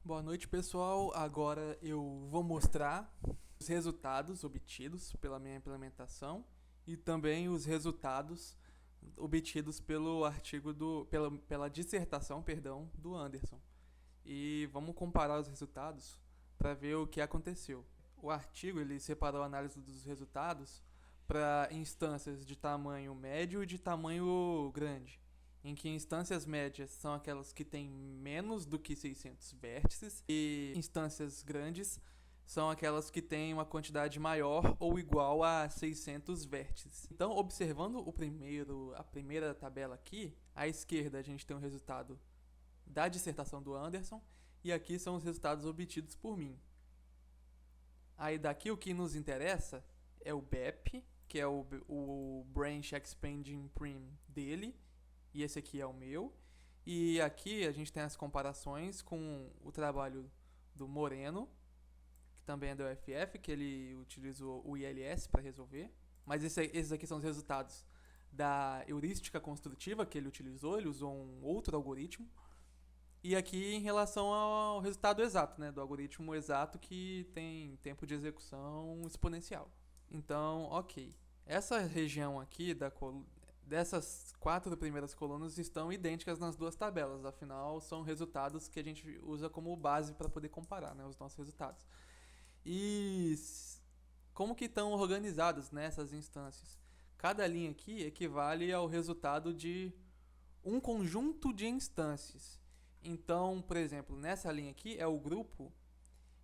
Boa noite, pessoal. Agora eu vou mostrar os resultados obtidos pela minha implementação e também os resultados obtidos pelo pela dissertação, perdão, do Anderson. E vamos comparar os resultados para ver o que aconteceu. O artigo ele separou a análise dos resultados para instâncias de tamanho médio e de tamanho grande, em que instâncias médias são aquelas que têm menos do que 600 vértices e instâncias grandes são aquelas que têm uma quantidade maior ou igual a 600 vértices. Então, observando a primeira tabela aqui, à esquerda a gente tem o resultado da dissertação do Anderson e aqui são os resultados obtidos por mim. Aí daqui o que nos interessa é o BEP, que é o Branch Expanding Prim dele, e esse aqui é o meu. E aqui a gente tem as comparações com o trabalho do Moreno, que também é do UFF, que ele utilizou o ILS para resolver. Mas esses aqui são os resultados da heurística construtiva que ele usou um outro algoritmo. E aqui em relação ao resultado exato, né, do algoritmo exato que tem tempo de execução exponencial. Então, ok. Essa região aqui dessas 4 primeiras colunas estão idênticas nas duas tabelas, afinal são resultados que a gente usa como base para poder comparar, né, os nossos resultados. E como que estão organizadas nessas instâncias? Cada linha aqui equivale ao resultado de um conjunto de instâncias. Então, por exemplo, nessa linha aqui é o grupo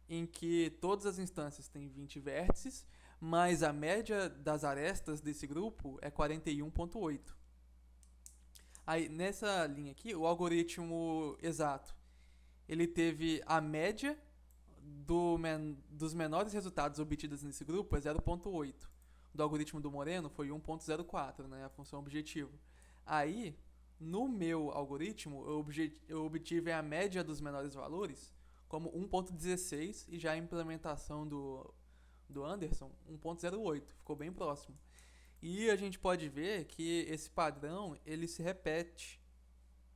em que todas as instâncias têm 20 vértices, mas a média das arestas desse grupo é 41,8. Aí, nessa linha aqui, o algoritmo exato, ele teve a média dos menores resultados obtidos nesse grupo é 0,8. Do algoritmo do Moreno foi 1,04, né, a função objetivo. Aí, no meu algoritmo, eu obtive a média dos menores valores como 1,16 e já a implementação do Anderson 1,08. Ficou bem próximo. E a gente pode ver que esse padrão ele se repete,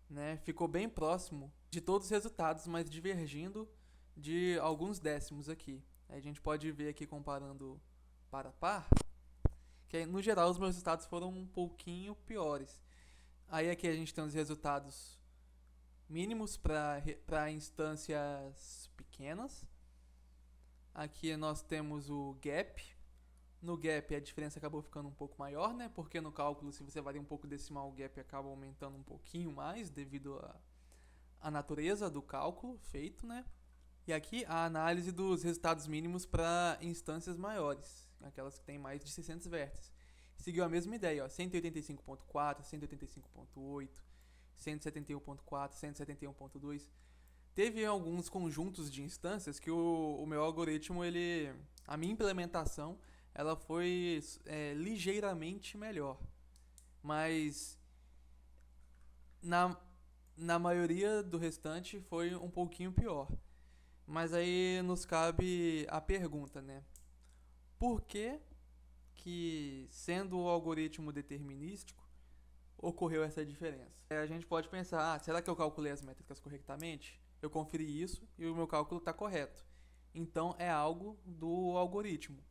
né? Ficou bem próximo de todos os resultados, mas divergindo de alguns décimos aqui. A gente pode ver aqui comparando par a par, que no geral os meus resultados foram um pouquinho piores. Aí aqui a gente tem os resultados mínimos para instâncias pequenas. Aqui nós temos o gap. No gap a diferença acabou ficando um pouco maior, né? Porque no cálculo, se você varia um pouco decimal, o gap acaba aumentando um pouquinho mais devido à natureza do cálculo feito, né? E aqui a análise dos resultados mínimos para instâncias maiores, aquelas que têm mais de 600 vértices. Seguiu a mesma ideia, ó, 185.4, 185.8, 171.4, 171.2. Teve alguns conjuntos de instâncias que o meu algoritmo, a minha implementação, ela foi ligeiramente melhor. Mas na, na maioria do restante foi um pouquinho pior. Mas aí nos cabe a pergunta, né? Por que sendo o algoritmo determinístico, ocorreu essa diferença? A gente pode pensar, será que eu calculei as métricas corretamente? Eu conferi isso e o meu cálculo está correto. Então é algo do algoritmo,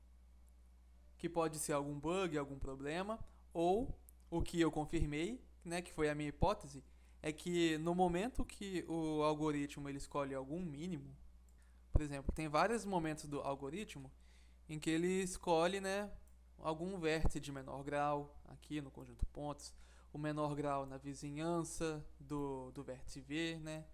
que pode ser algum bug, algum problema, ou o que eu confirmei, né, que foi a minha hipótese, é que no momento que o algoritmo ele escolhe algum mínimo, por exemplo, tem vários momentos do algoritmo em que ele escolhe, né, algum vértice de menor grau aqui no conjunto pontos, o menor grau na vizinhança do vértice V, né?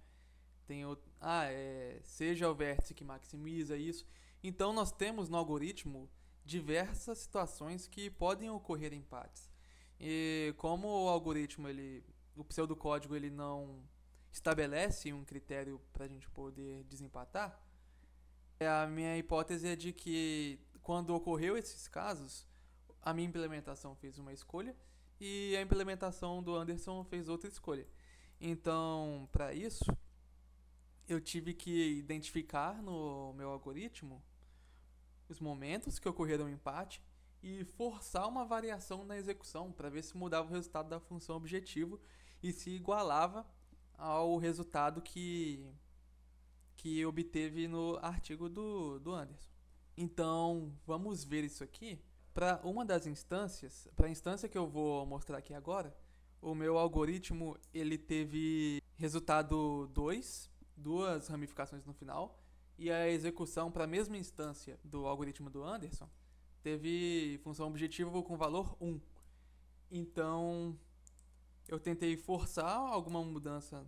Seja o vértice que maximiza isso. Então nós temos no algoritmo diversas situações que podem ocorrer empates. E como o algoritmo, o pseudocódigo, ele não estabelece um critério para a gente poder desempatar, a minha hipótese é de que quando ocorreu esses casos, a minha implementação fez uma escolha e a implementação do Anderson fez outra escolha. Então, para isso, eu tive que identificar no meu algoritmo os momentos que ocorreram um empate e forçar uma variação na execução para ver se mudava o resultado da função objetivo e se igualava ao resultado que que obteve no artigo do Anderson. Então, vamos ver isso aqui. Para uma das instâncias, para a instância que eu vou mostrar aqui agora, o meu algoritmo ele teve resultado 2, duas ramificações no final, e a execução para a mesma instância do algoritmo do Anderson teve função objetivo com valor 1. Então, eu tentei forçar alguma mudança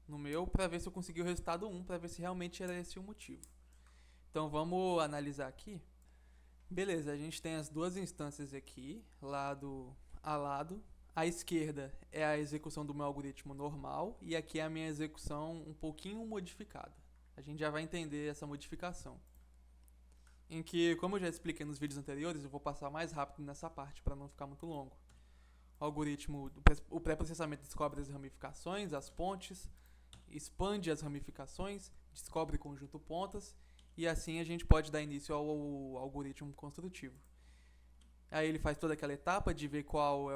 no meu para ver se eu consegui o resultado 1, para ver se realmente era esse o motivo. Então, vamos analisar aqui. Beleza, a gente tem as duas instâncias aqui, lado a lado. À esquerda é a execução do meu algoritmo normal e aqui é a minha execução um pouquinho modificada. A gente já vai entender essa modificação. Em que, como eu já expliquei nos vídeos anteriores, eu vou passar mais rápido nessa parte para não ficar muito longo. O algoritmo, o pré-processamento descobre as ramificações, as pontes, expande as ramificações, descobre conjunto pontas e assim a gente pode dar início ao algoritmo construtivo. Aí ele faz toda aquela etapa de ver qual é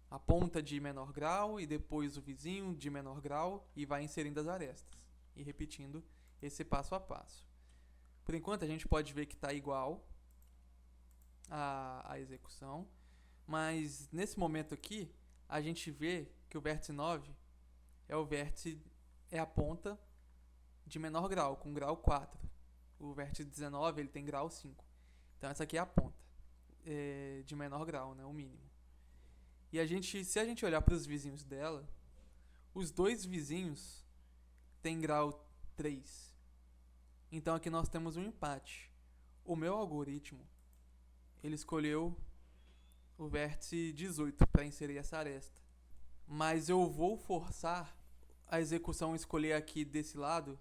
a ponta de menor grau e depois o vizinho de menor grau e vai inserindo as arestas e repetindo esse passo a passo. Por enquanto a gente pode ver que está igual a execução, mas nesse momento aqui a gente vê que o vértice 9 é a ponta de menor grau, com grau 4. O vértice 19 ele tem grau 5. Então essa aqui é a ponta de menor grau, né, o mínimo. E se a gente olhar para os vizinhos dela, os dois vizinhos têm grau 3. Então aqui nós temos um empate. O meu algoritmo, ele escolheu o vértice 18 para inserir essa aresta. Mas eu vou forçar a execução escolher aqui desse lado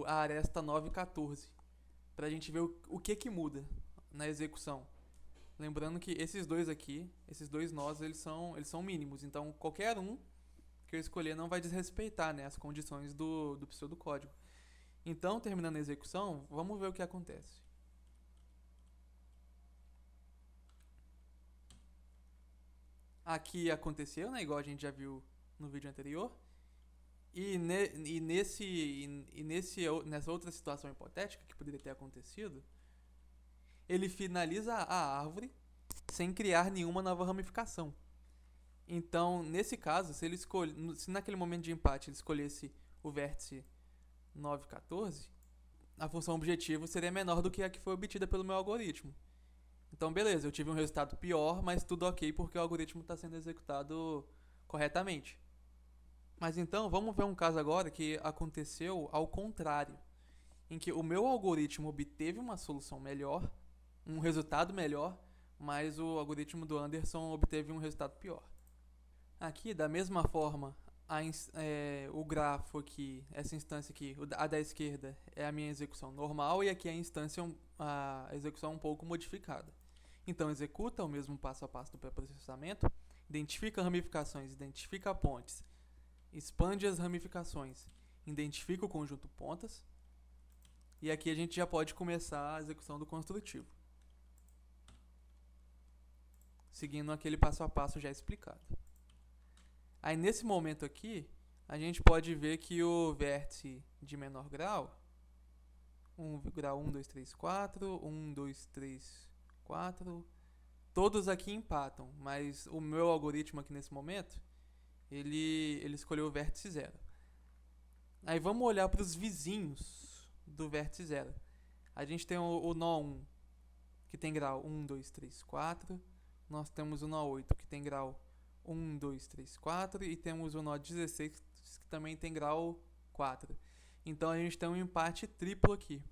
a aresta 9 e 14. Para a gente ver o que muda na execução. Lembrando que esses dois aqui, esses dois nós, eles são mínimos. Então, qualquer um que eu escolher não vai desrespeitar, né, as condições do pseudocódigo. Então, terminando a execução, vamos ver o que acontece. Aqui aconteceu, né, igual a gente já viu no vídeo anterior. Nessa outra situação hipotética que poderia ter acontecido, ele finaliza a árvore sem criar nenhuma nova ramificação. Então, nesse caso, se naquele momento de empate ele escolhesse o vértice 9 e 14, a função objetivo seria menor do que a que foi obtida pelo meu algoritmo. Então, beleza, eu tive um resultado pior, mas tudo ok porque o algoritmo está sendo executado corretamente. Mas então, vamos ver um caso agora que aconteceu ao contrário, em que o meu algoritmo obteve uma solução melhor, um resultado melhor, mas o algoritmo do Anderson obteve um resultado pior. Aqui, da mesma forma, o grafo aqui, essa instância aqui, a da esquerda, é a minha execução normal e aqui a execução um pouco modificada. Então, executa o mesmo passo a passo do pré-processamento, identifica ramificações, identifica pontes, expande as ramificações, identifica o conjunto pontas, e aqui a gente já pode começar a execução do construtivo, seguindo aquele passo a passo já explicado. Aí nesse momento aqui, a gente pode ver que o vértice de menor grau, grau 1, 2, 3, 4, 1, 2, 3, 4, todos aqui empatam, mas o meu algoritmo aqui nesse momento, ele escolheu o vértice 0. Aí vamos olhar para os vizinhos do vértice 0. A gente tem o nó 1, que tem grau 1, 2, 3, 4. Nós temos o nó 8, que tem grau 1, 2, 3, 4. E temos o nó 16, que também tem grau 4. Então a gente tem um empate triplo aqui.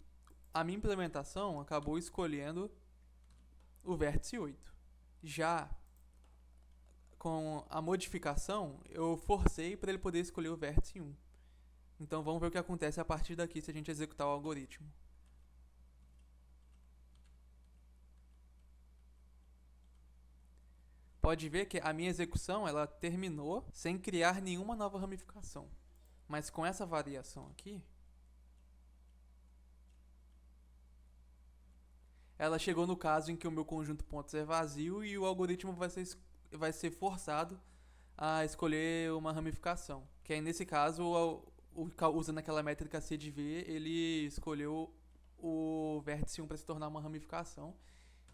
A minha implementação acabou escolhendo o vértice 8. Já com a modificação, eu forcei para ele poder escolher o vértice 1. Então vamos ver o que acontece a partir daqui se a gente executar o algoritmo. Pode ver que a minha execução ela terminou sem criar nenhuma nova ramificação. Mas com essa variação aqui, ela chegou no caso em que o meu conjunto pontos é vazio e o algoritmo vai ser forçado a escolher uma ramificação. Que aí, nesse caso, usando aquela métrica C de V, ele escolheu o vértice 1 para se tornar uma ramificação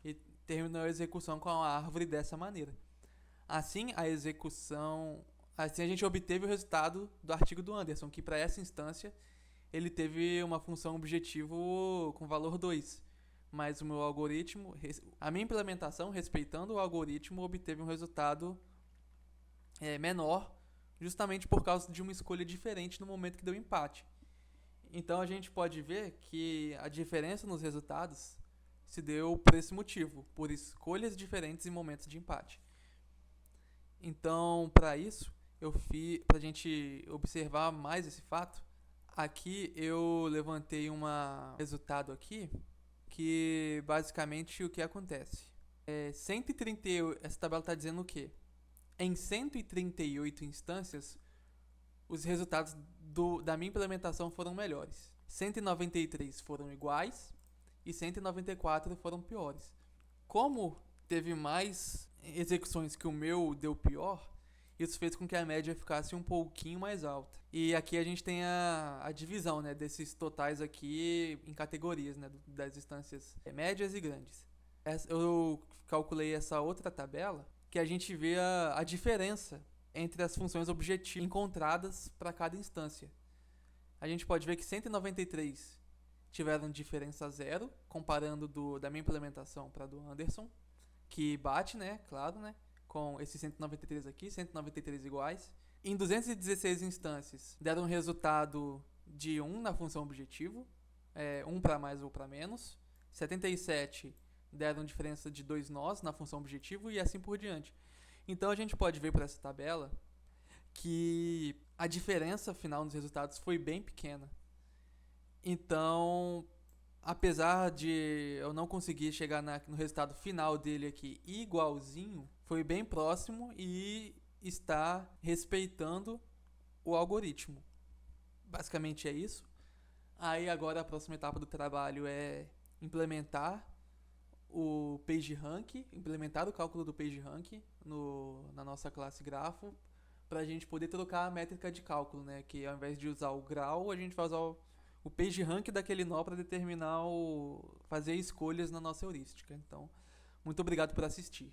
e terminou a execução com a árvore dessa maneira. Assim, assim a gente obteve o resultado do artigo do Anderson, que para essa instância ele teve uma função objetivo com valor 2, mas o meu algoritmo, a minha implementação, respeitando o algoritmo, obteve um resultado menor, justamente por causa de uma escolha diferente no momento que deu empate. Então a gente pode ver que a diferença nos resultados se deu por esse motivo, por escolhas diferentes em momentos de empate. Então, para isso, para a gente observar mais esse fato, aqui eu levantei um resultado aqui, que basicamente o que acontece. 138, essa tabela está dizendo o quê? Em 138 instâncias, os resultados da minha implementação foram melhores. 193 foram iguais e 194 foram piores. Como teve mais execuções que o meu deu pior, isso fez com que a média ficasse um pouquinho mais alta. E aqui a gente tem a divisão, né, desses totais aqui em categorias, né, das instâncias médias e grandes. Eu calculei essa outra tabela que a gente vê a diferença entre as funções objetivas encontradas para cada instância. A gente pode ver que 193 tiveram diferença zero, comparando da minha implementação para a do Anderson, que bate, né, claro, né, com esses 193 aqui, 193 iguais. Em 216 instâncias, deram um resultado de 1 na função objetivo, 1 para mais ou para menos. 77 deram diferença de 2 nós na função objetivo e assim por diante. Então a gente pode ver por essa tabela que a diferença final nos resultados foi bem pequena. Então, apesar de eu não conseguir chegar no resultado final dele aqui igualzinho, foi bem próximo e está respeitando o algoritmo. Basicamente é isso. Aí agora a próxima etapa do trabalho é implementar o PageRank, implementar o cálculo do PageRank na nossa classe grafo, para a gente poder trocar a métrica de cálculo, né? Que ao invés de usar o grau, a gente vai usar o PageRank daquele nó para determinar fazer escolhas na nossa heurística. Então, muito obrigado por assistir.